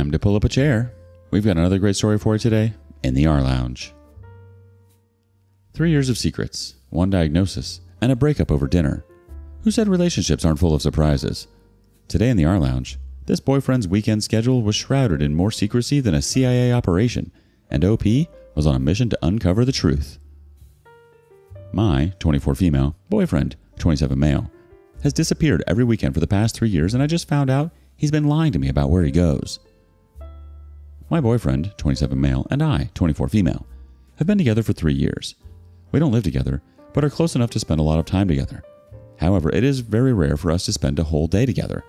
Time to pull up a chair. We've got another great story for you today in the rLounge. 3 years of secrets, one diagnosis, and a breakup over dinner. Who said relationships aren't full of surprises? Today in the rLounge, this boyfriend's weekend schedule was shrouded in more secrecy than a CIA operation, and OP was on a mission to uncover the truth. My 24 female boyfriend, 27 male, has disappeared every weekend for the past 3 years, and I just found out he's been lying to me about where he goes. My boyfriend, 27 male, and I, 24 female, have been together for 3 years. We don't live together, but are close enough to spend a lot of time together. However, it is very rare for us to spend a whole day together.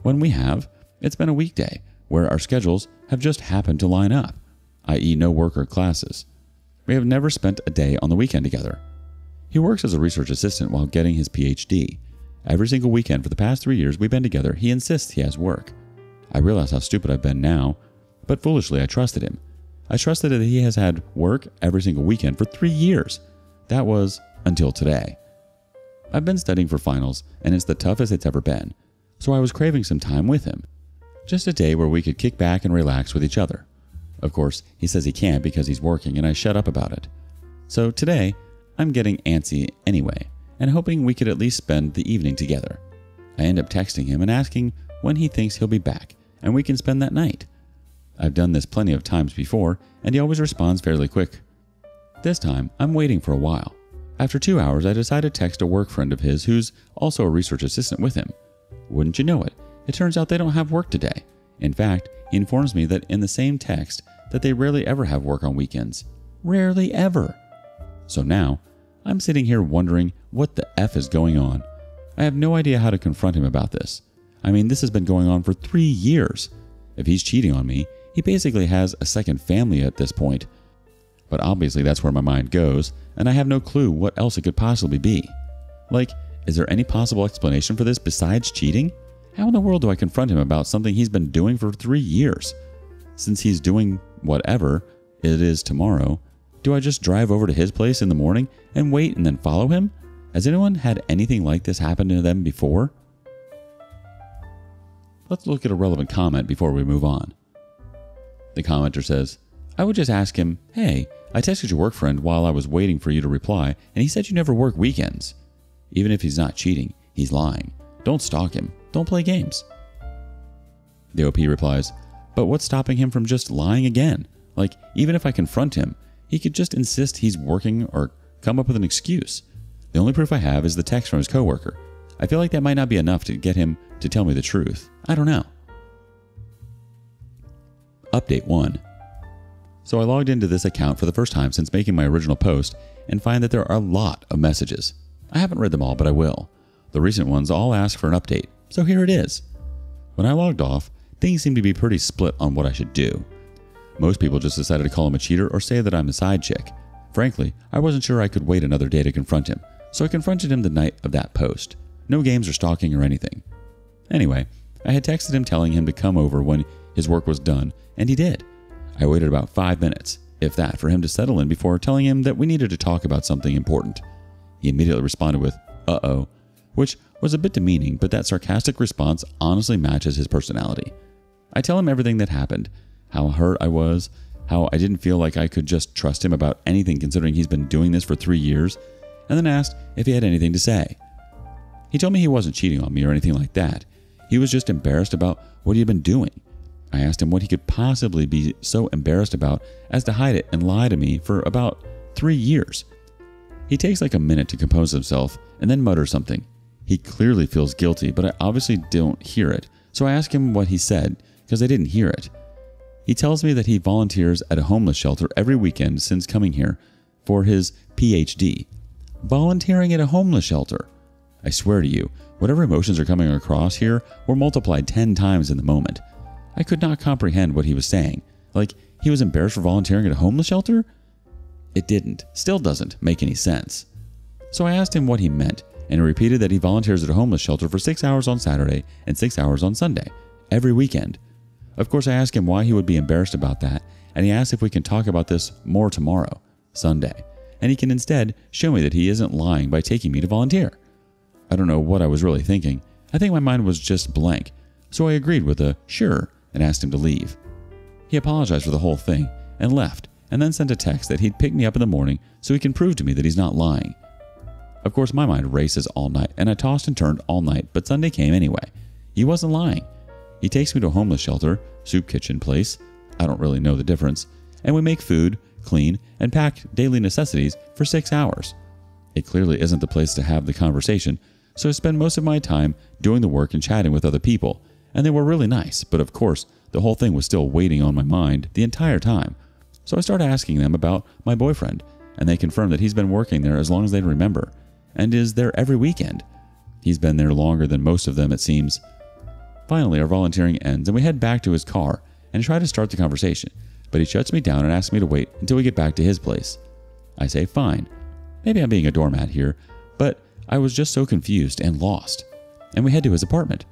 When we have, it's been a weekday, where our schedules have just happened to line up, i.e. no work or classes. We have never spent a day on the weekend together. He works as a research assistant while getting his PhD. Every single weekend for the past 3 years we've been together, he insists he has work. I realize how stupid I've been now, but foolishly I trusted him. I trusted that he has had work every single weekend for 3 years. That was until today. I've been studying for finals, and it's the toughest it's ever been, so I was craving some time with him. Just a day where we could kick back and relax with each other. Of course, he says he can't because he's working, and I shut up about it. So today, I'm getting antsy anyway, and hoping we could at least spend the evening together. I end up texting him and asking when he thinks he'll be back, and we can spend that night. I've done this plenty of times before, and he always responds fairly quick. This time, I'm waiting for a while. After 2 hours, I decide to text a work friend of his who's also a research assistant with him. Wouldn't you know it, it turns out they don't have work today. In fact, he informs me that in the same text that they rarely ever have work on weekends. Rarely ever. So now, I'm sitting here wondering what the F is going on. I have no idea how to confront him about this. I mean, this has been going on for 3 years. If he's cheating on me, he basically has a second family at this point. But obviously that's where my mind goes, and I have no clue what else it could possibly be. Like, is there any possible explanation for this besides cheating? How in the world do I confront him about something he's been doing for 3 years? Since he's doing whatever it is tomorrow, do I just drive over to his place in the morning and wait and then follow him? Has anyone had anything like this happen to them before? Let's look at a relevant comment before we move on. The commenter says, I would just ask him, hey, I texted your work friend while I was waiting for you to reply, and he said you never work weekends. Even if he's not cheating, he's lying. Don't stalk him. Don't play games. The OP replies, but what's stopping him from just lying again? Like, even if I confront him, he could just insist he's working or come up with an excuse. The only proof I have is the text from his coworker. I feel like that might not be enough to get him to tell me the truth. I don't know. Update 1. So I logged into this account for the first time since making my original post and find that there are a lot of messages. I haven't read them all, but I will. The recent ones all ask for an update, so here it is. When I logged off, things seem to be pretty split on what I should do. Most people just decided to call him a cheater or say that I'm a side chick. Frankly, I wasn't sure I could wait another day to confront him, so I confronted him the night of that post. No games or stalking or anything. Anyway, I had texted him telling him to come over when his work was done, and he did. I waited about 5 minutes, if that, for him to settle in before telling him that we needed to talk about something important. He immediately responded with, uh-oh, which was a bit demeaning, but that sarcastic response honestly matches his personality. I tell him everything that happened, how hurt I was, how I didn't feel like I could just trust him about anything considering he's been doing this for 3 years, and then asked if he had anything to say. He told me he wasn't cheating on me or anything like that. He was just embarrassed about what he had been doing. I asked him what he could possibly be so embarrassed about as to hide it and lie to me for about 3 years. He takes like a minute to compose himself and then mutters something. He clearly feels guilty, but I obviously don't hear it, so I ask him what he said because I didn't hear it. He tells me that he volunteers at a homeless shelter every weekend since coming here for his PhD. Volunteering at a homeless shelter. I swear to you, whatever emotions are coming across here were multiplied 10 times in the moment. I could not comprehend what he was saying. Like, he was embarrassed for volunteering at a homeless shelter? It still doesn't make any sense. So I asked him what he meant, and he repeated that he volunteers at a homeless shelter for 6 hours on Saturday and 6 hours on Sunday, every weekend. Of course, I asked him why he would be embarrassed about that, and he asked if we can talk about this more tomorrow, Sunday, and he can instead show me that he isn't lying by taking me to volunteer. I don't know what I was really thinking. I think my mind was just blank, so I agreed with a sure and asked him to leave. He apologized for the whole thing and left, and then sent a text that he'd pick me up in the morning so he can prove to me that he's not lying. Of course, my mind races all night, and I tossed and turned all night, but Sunday came anyway. He wasn't lying. He takes me to a homeless shelter, soup kitchen place, I don't really know the difference, and we make food, clean, and pack daily necessities for 6 hours. It clearly isn't the place to have the conversation, so I spend most of my time doing the work and chatting with other people, and they were really nice, but of course, the whole thing was still waiting on my mind the entire time. So I started asking them about my boyfriend, and they confirmed that he's been working there as long as they remember, and is there every weekend. He's been there longer than most of them, it seems. Finally, our volunteering ends, and we head back to his car and try to start the conversation, but he shuts me down and asks me to wait until we get back to his place. I say fine. Maybe I'm being a doormat here, but I was just so confused and lost. And we head to his apartment.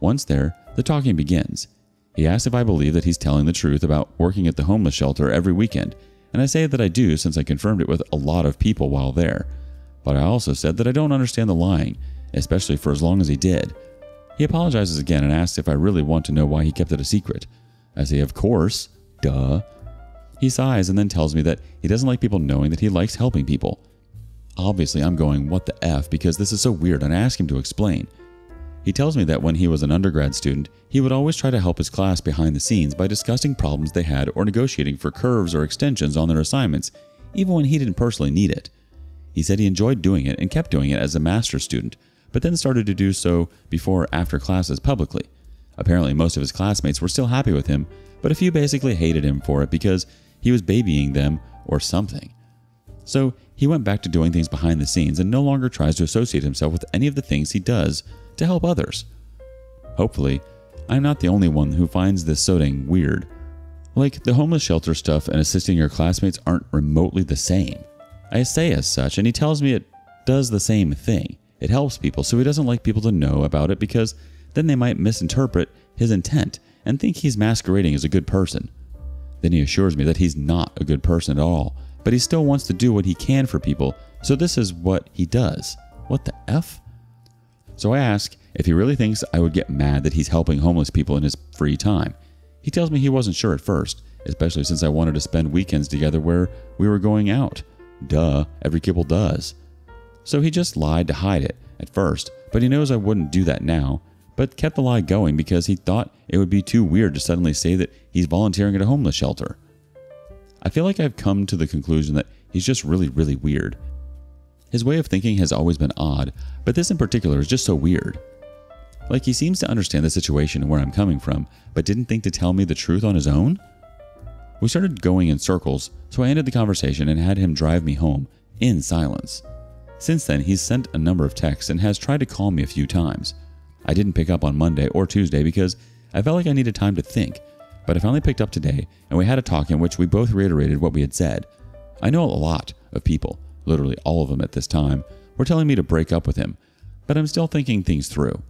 Once there, the talking begins. He asks if I believe that he's telling the truth about working at the homeless shelter every weekend, and I say that I do since I confirmed it with a lot of people while there. But I also said that I don't understand the lying, especially for as long as he did. He apologizes again and asks if I really want to know why he kept it a secret. I say, of course, duh. He sighs and then tells me that he doesn't like people knowing that he likes helping people. Obviously, I'm going, what the F, because this is so weird, and I ask him to explain. He tells me that when he was an undergrad student, he would always try to help his class behind the scenes by discussing problems they had or negotiating for curves or extensions on their assignments, even when he didn't personally need it. He said he enjoyed doing it and kept doing it as a master's student, but then started to do so before or after classes publicly. Apparently, most of his classmates were still happy with him, but a few basically hated him for it because he was babying them or something. So he went back to doing things behind the scenes and no longer tries to associate himself with any of the things he does to help others. Hopefully, I'm not the only one who finds this so dang weird. Like, the homeless shelter stuff and assisting your classmates aren't remotely the same. I say as such, and he tells me it does the same thing. It helps people, so he doesn't like people to know about it because then they might misinterpret his intent and think he's masquerading as a good person. Then he assures me that he's not a good person at all, but he still wants to do what he can for people, so this is what he does. What the F? So I ask if he really thinks I would get mad that he's helping homeless people in his free time. He tells me he wasn't sure at first, especially since I wanted to spend weekends together where we were going out. Duh, every couple does. So he just lied to hide it at first, but he knows I wouldn't do that now, but kept the lie going because he thought it would be too weird to suddenly say that he's volunteering at a homeless shelter. I feel like I've come to the conclusion that he's just really, really weird. His way of thinking has always been odd, but this in particular is just so weird. Like, he seems to understand the situation and where I'm coming from, but didn't think to tell me the truth on his own? We started going in circles, so I ended the conversation and had him drive me home, in silence. Since then, he's sent a number of texts and has tried to call me a few times. I didn't pick up on Monday or Tuesday because I felt like I needed time to think, but I finally picked up today and we had a talk in which we both reiterated what we had said. I know a lot of people, literally all of them at this time, were telling me to break up with him, but I'm still thinking things through.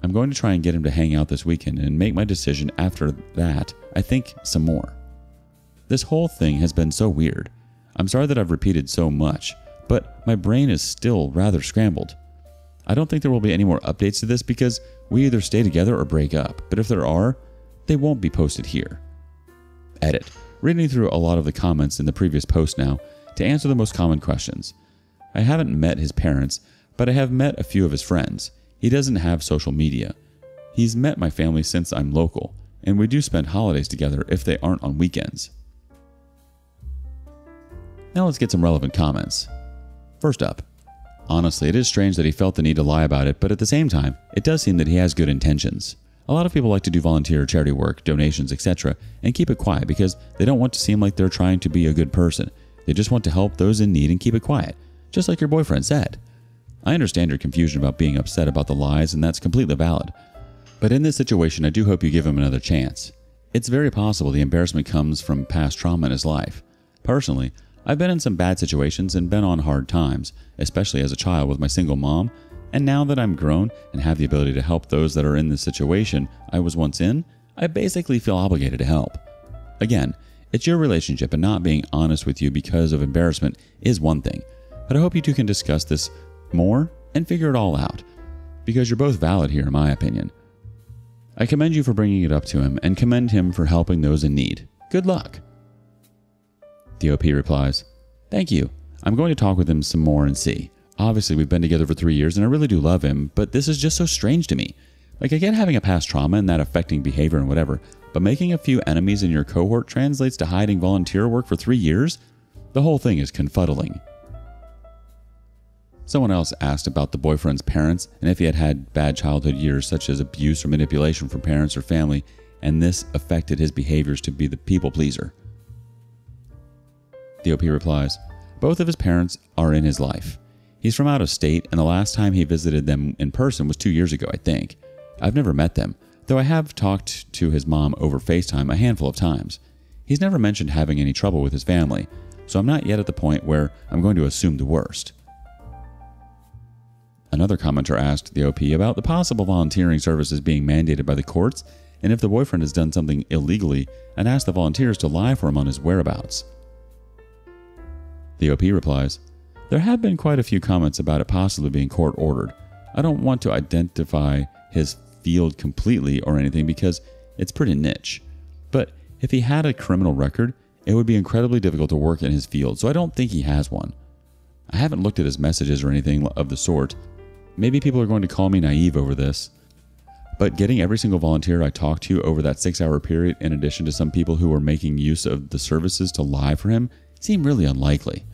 I'm going to try and get him to hang out this weekend and make my decision after that, I think, some more. This whole thing has been so weird. I'm sorry that I've repeated so much, but my brain is still rather scrambled. I don't think there will be any more updates to this because we either stay together or break up, but if there are, they won't be posted here. Edit. Reading through a lot of the comments in the previous post now to answer the most common questions. I haven't met his parents, but I have met a few of his friends. He doesn't have social media. He's met my family since I'm local, and we do spend holidays together if they aren't on weekends. Now let's get some relevant comments. First up, honestly, it is strange that he felt the need to lie about it, but at the same time, it does seem that he has good intentions. A lot of people like to do volunteer charity work, donations, etc., and keep it quiet because they don't want to seem like they're trying to be a good person. They just want to help those in need and keep it quiet, just like your boyfriend said. I understand your confusion about being upset about the lies, and that's completely valid. But in this situation, I do hope you give him another chance. It's very possible the embarrassment comes from past trauma in his life. Personally, I've been in some bad situations and been on hard times, especially as a child with my single mom, and now that I'm grown and have the ability to help those that are in the situation I was once in, I basically feel obligated to help. Again, it's your relationship, and not being honest with you because of embarrassment is one thing, but I hope you two can discuss this more and figure it all out, because you're both valid here in my opinion. I commend you for bringing it up to him and commend him for helping those in need. Good luck. The OP replies, thank you. I'm going to talk with him some more and see. Obviously, we've been together for 3 years and I really do love him, but this is just so strange to me. Like, I get having a past trauma and that affecting behavior and whatever, but making a few enemies in your cohort translates to hiding volunteer work for 3 years? The whole thing is confuddling. Someone else asked about the boyfriend's parents and if he had had bad childhood years such as abuse or manipulation from parents or family, and this affected his behaviors to be the people pleaser. The OP replies, both of his parents are in his life. He's from out of state, and the last time he visited them in person was 2 years ago, I think. I've never met them, though I have talked to his mom over FaceTime a handful of times. He's never mentioned having any trouble with his family, so I'm not yet at the point where I'm going to assume the worst. Another commenter asked the OP about the possible volunteering services being mandated by the courts and if the boyfriend has done something illegally, and asked the volunteers to lie for him on his whereabouts. The OP replies, there have been quite a few comments about it possibly being court-ordered. I don't want to identify his field completely or anything because it's pretty niche. But if he had a criminal record, it would be incredibly difficult to work in his field, so I don't think he has one. I haven't looked at his messages or anything of the sort. Maybe people are going to call me naive over this. But getting every single volunteer I talked to over that 6-hour period, in addition to some people who were making use of the services to lie for him, seemed really unlikely.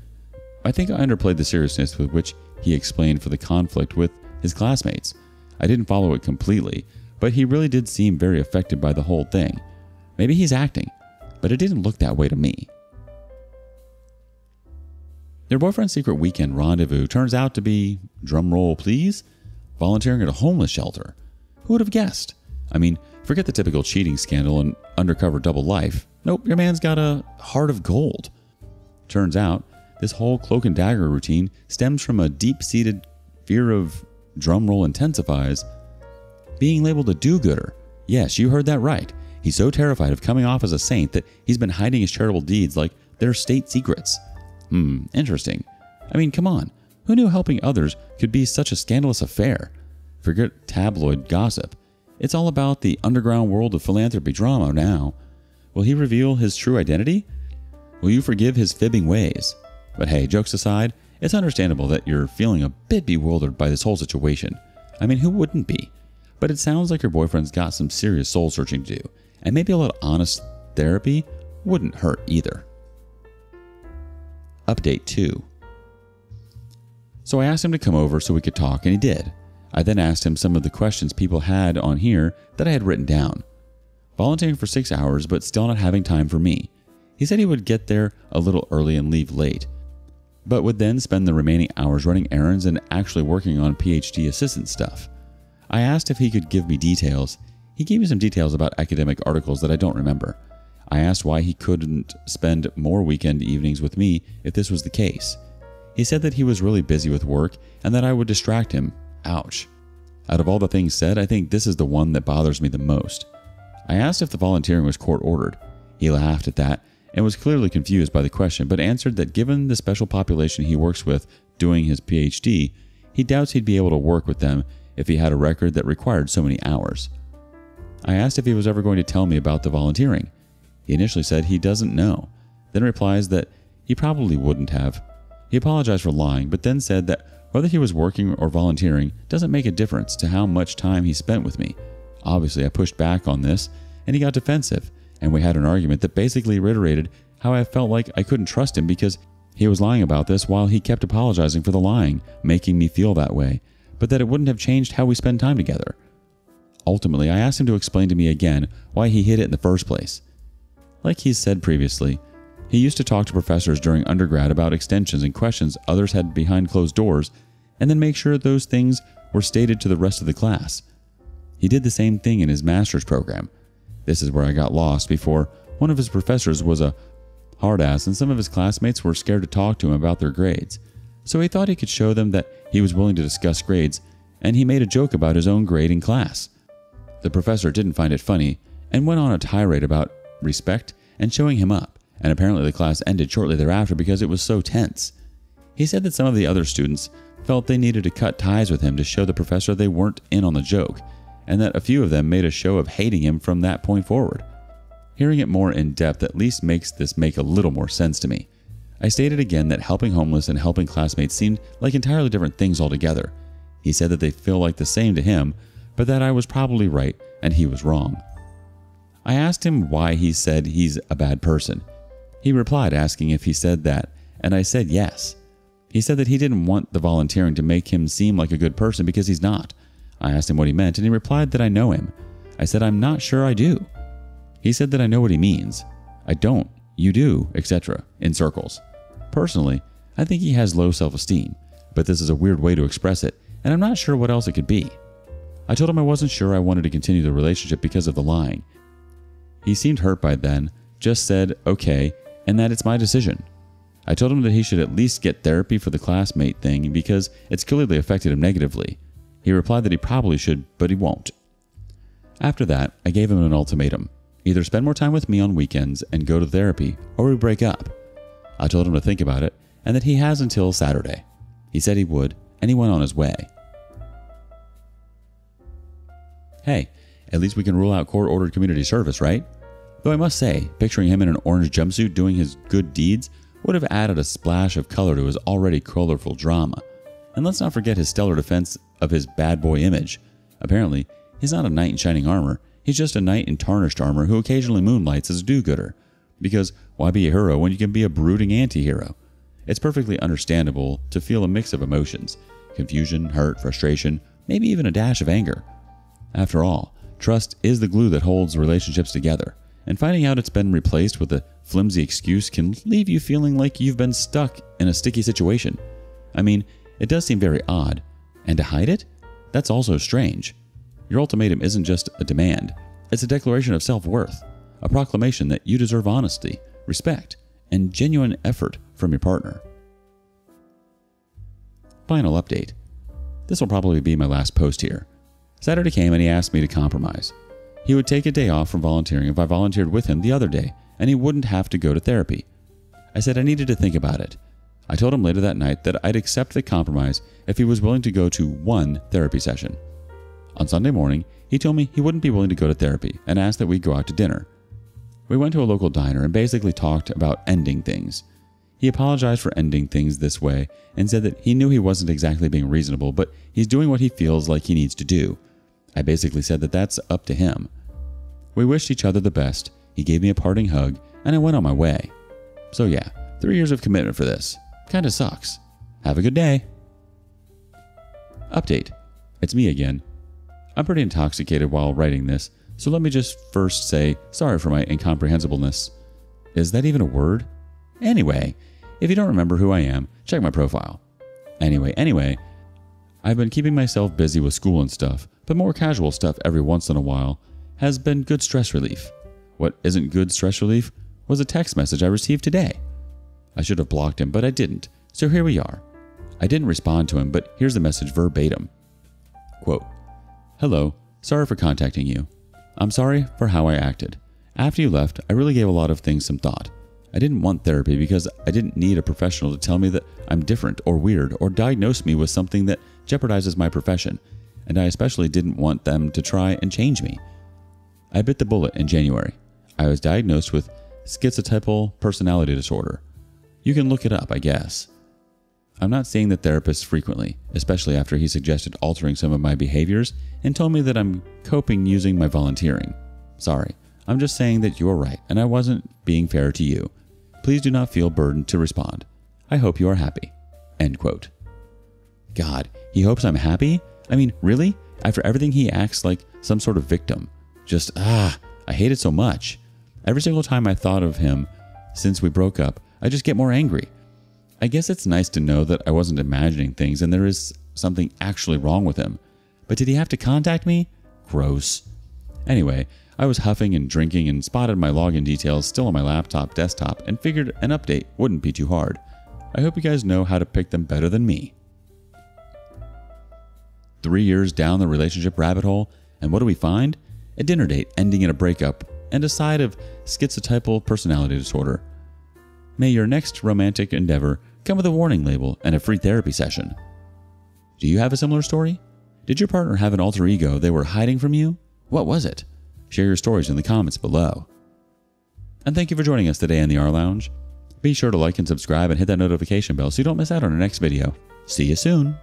I think I underplayed the seriousness with which he explained for the conflict with his classmates. I didn't follow it completely, but he really did seem very affected by the whole thing. Maybe he's acting, but it didn't look that way to me. Their boyfriend's secret weekend rendezvous turns out to be, drumroll please, volunteering at a homeless shelter. Who would have guessed? I mean, forget the typical cheating scandal and undercover double life. Nope, your man's got a heart of gold. Turns out, this whole cloak and dagger routine stems from a deep-seated fear of, drumroll intensifies, being labeled a do-gooder. Yes, you heard that right. He's so terrified of coming off as a saint that he's been hiding his charitable deeds like they're state secrets. Interesting. I mean, come on. Who knew helping others could be such a scandalous affair? Forget tabloid gossip. It's all about the underground world of philanthropy drama now. Will he reveal his true identity? Will you forgive his fibbing ways? But hey, jokes aside, it's understandable that you're feeling a bit bewildered by this whole situation. I mean, who wouldn't be? But it sounds like your boyfriend's got some serious soul searching to do, and maybe a little honest therapy wouldn't hurt either. Update 2. So I asked him to come over so we could talk, and he did. I then asked him some of the questions people had on here that I had written down. Volunteering for 6 hours, but still not having time for me. He said he would get there a little early and leave late, but would then spend the remaining hours running errands and actually working on PhD assistant stuff. I asked if he could give me details. He gave me some details about academic articles that I don't remember. I asked why he couldn't spend more weekend evenings with me if this was the case. He said that he was really busy with work and that I would distract him. Ouch. Out of all the things said, I think this is the one that bothers me the most. I asked if the volunteering was court-ordered. He laughed at that and was clearly confused by the question, but answered that given the special population he works with doing his PhD, he doubts he'd be able to work with them if he had a record that required so many hours. I asked if he was ever going to tell me about the volunteering. He initially said he doesn't know, then replies that he probably wouldn't have. He apologized for lying, but then said that whether he was working or volunteering doesn't make a difference to how much time he spent with me. Obviously, I pushed back on this, and he got defensive, and we had an argument that basically reiterated how I felt like I couldn't trust him because he was lying about this while he kept apologizing for the lying, making me feel that way, but that it wouldn't have changed how we spend time together. Ultimately, I asked him to explain to me again why he hid it in the first place. Like he's said previously, he used to talk to professors during undergrad about extensions and questions others had behind closed doors, and then make sure those things were stated to the rest of the class. He did the same thing in his master's program. This is where I got lost before. One of his professors was a hard ass and some of his classmates were scared to talk to him about their grades. So he thought he could show them that he was willing to discuss grades, and he made a joke about his own grade in class. The professor didn't find it funny and went on a tirade about respect and showing him up, and apparently the class ended shortly thereafter because it was so tense. He said that some of the other students felt they needed to cut ties with him to show the professor they weren't in on the joke, and that a few of them made a show of hating him from that point forward. Hearing it more in depth at least makes this make a little more sense to me. I stated again that helping homeless and helping classmates seemed like entirely different things altogether. He said that they feel like the same to him, but that I was probably right and he was wrong. I asked him why he said he's a bad person. He replied asking if he said that, and I said yes. He said that he didn't want the volunteering to make him seem like a good person because he's not. I asked him what he meant, and he replied that I know him. I said I'm not sure I do. He said that I know what he means. I don't, you do, etc. in circles. Personally, I think he has low self-esteem, but this is a weird way to express it, and I'm not sure what else it could be. I told him I wasn't sure I wanted to continue the relationship because of the lying. He seemed hurt by then, just said okay, and that it's my decision. I told him that he should at least get therapy for the classmate thing because it's clearly affected him negatively. He replied that he probably should, but he won't. After that, I gave him an ultimatum. Either spend more time with me on weekends and go to therapy, or we break up. I told him to think about it, and that he has until Saturday. He said he would, and he went on his way. Hey, at least we can rule out court-ordered community service, right? Though I must say, picturing him in an orange jumpsuit doing his good deeds would have added a splash of color to his already colorful drama. And let's not forget his stellar defense of his bad boy image. Apparently, he's not a knight in shining armor, he's just a knight in tarnished armor who occasionally moonlights as a do-gooder. Because why be a hero when you can be a brooding anti-hero? It's perfectly understandable to feel a mix of emotions: confusion, hurt, frustration, maybe even a dash of anger. After all, trust is the glue that holds relationships together, and finding out it's been replaced with a flimsy excuse can leave you feeling like you've been stuck in a sticky situation. I mean, it does seem very odd, and to hide it? That's also strange. Your ultimatum isn't just a demand, it's a declaration of self-worth, a proclamation that you deserve honesty, respect, and genuine effort from your partner. Final update. This will probably be my last post here. Saturday came and he asked me to compromise. He would take a day off from volunteering if I volunteered with him the other day, and he wouldn't have to go to therapy. I said I needed to think about it. I told him later that night that I'd accept the compromise if he was willing to go to one therapy session. On Sunday morning, he told me he wouldn't be willing to go to therapy and asked that we go out to dinner. We went to a local diner and basically talked about ending things. He apologized for ending things this way and said that he knew he wasn't exactly being reasonable, but he's doing what he feels like he needs to do. I basically said that that's up to him. We wished each other the best, he gave me a parting hug, and I went on my way. So yeah, 3 years of commitment for this. Kinda sucks. Have a good day. Update. It's me again. I'm pretty intoxicated while writing this, so let me just first say sorry for my incomprehensibleness. Is that even a word? Anyway, if you don't remember who I am, check my profile. Anyway, I've been keeping myself busy with school and stuff, but more casual stuff every once in a while has been good stress relief. What isn't good stress relief was a text message I received today. I should have blocked him, but I didn't, so here we are. I didn't respond to him, but here's the message verbatim. Quote, "Hello, sorry for contacting you. I'm sorry for how I acted. After you left, I really gave a lot of things some thought. I didn't want therapy because I didn't need a professional to tell me that I'm different or weird or diagnose me with something that jeopardizes my profession, and I especially didn't want them to try and change me. I bit the bullet in January. I was diagnosed with schizotypal personality disorder. You can look it up, I guess. I'm not seeing the therapist frequently, especially after he suggested altering some of my behaviors and told me that I'm coping using my volunteering. Sorry, I'm just saying that you're right and I wasn't being fair to you. Please do not feel burdened to respond. I hope you are happy." End quote. God, he hopes I'm happy? I mean, really? After everything he acts like some sort of victim. Just, I hate it so much. Every single time I thought of him since we broke up, I just get more angry. I guess it's nice to know that I wasn't imagining things and there is something actually wrong with him. But did he have to contact me? Gross. Anyway, I was huffing and drinking and spotted my login details still on my laptop desktop and figured an update wouldn't be too hard. I hope you guys know how to pick them better than me. 3 years down the relationship rabbit hole, and what do we find? A dinner date ending in a breakup and a side of schizotypal personality disorder. May your next romantic endeavor come with a warning label and a free therapy session. Do you have a similar story? Did your partner have an alter ego they were hiding from you? What was it? Share your stories in the comments below. And thank you for joining us today in the rLounge. Be sure to like and subscribe and hit that notification bell so you don't miss out on our next video. See you soon.